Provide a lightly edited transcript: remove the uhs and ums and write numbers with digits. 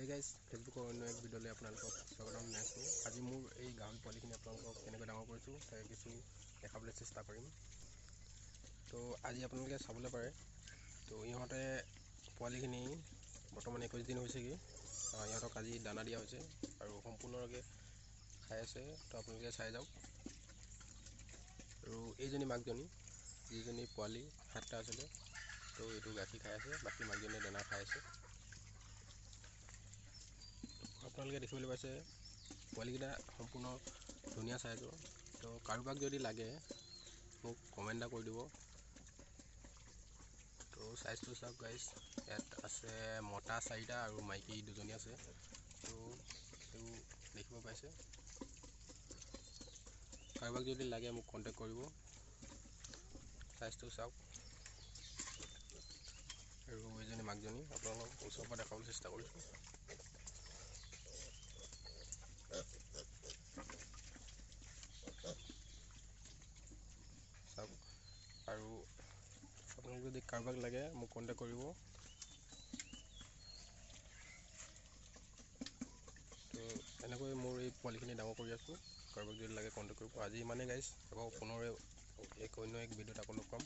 Hey guys फेसबुকৰ অন্য এক ভিডিঅ'লৈ আপোনালোকক স্বাগতম জনাইছোঁ। আজি মোৰ এই গাহৰি পোৱালিখিনি আপোনালোকক কেনেকৈ ডাঙৰ কৰিছোঁ তাৰে কিছু দেখাবলৈ চেষ্টা কৰিম। তো আজি আপোনালোকে চাবলৈ পাৰে। তো ইহঁতে পোৱালিখিনি বৰ্তমান 21 দিন হৈছেগৈ। ইহঁতক আজি দানা দিয়া হৈছে আৰু সম্পূৰ্ণভাৱে খাই আছে। তো আপোনালোকে চাই যাওক। আৰু এইজনী মাকজনী, যিজনী পোৱালি 7টা আছিলে, তো এইটো গাখীৰ খাই আছে, বাকী মাকজনীয়ে দানা খাই আছে। আপোনালোকে দেখিবলৈ পাইছে পোৱালিকেইটা সম্পূৰ্ণ ধুনীয়া চাইজৰ। তো কাৰোবাক যদি লাগে মোক কমেণ্ট এটা কৰি দিব। তো চাইজটো চাওক গাইজ, ইয়াত আছে মতা 4টা আৰু মাইকী 2জনী আছে। তো এইটো দেখিব পাইছে। কাৰোবাক যদি লাগে মোক কণ্টেক্ট কৰিব। চাইজটো চাওক। আৰু এইজনী মাকজনী আপোনালোকক ওচৰৰ পৰা দেখাবলৈ চেষ্টা কৰিছোঁ। চাওক। আৰু আপোনালোকে যদি কাৰোবাক লাগে মোক কণ্টেক্ট কৰিব। তো এনেকৈ মোৰ এই পোৱালিখিনি ডাঙৰ কৰি আছোঁ। কাৰোবাক যদি লাগে কণ্টেক্ট কৰিব। আজি ইমানেই গাইজ, আকৌ পুনৰ অন্য এক ভিডিঅ'ত আকৌ লগ পাম।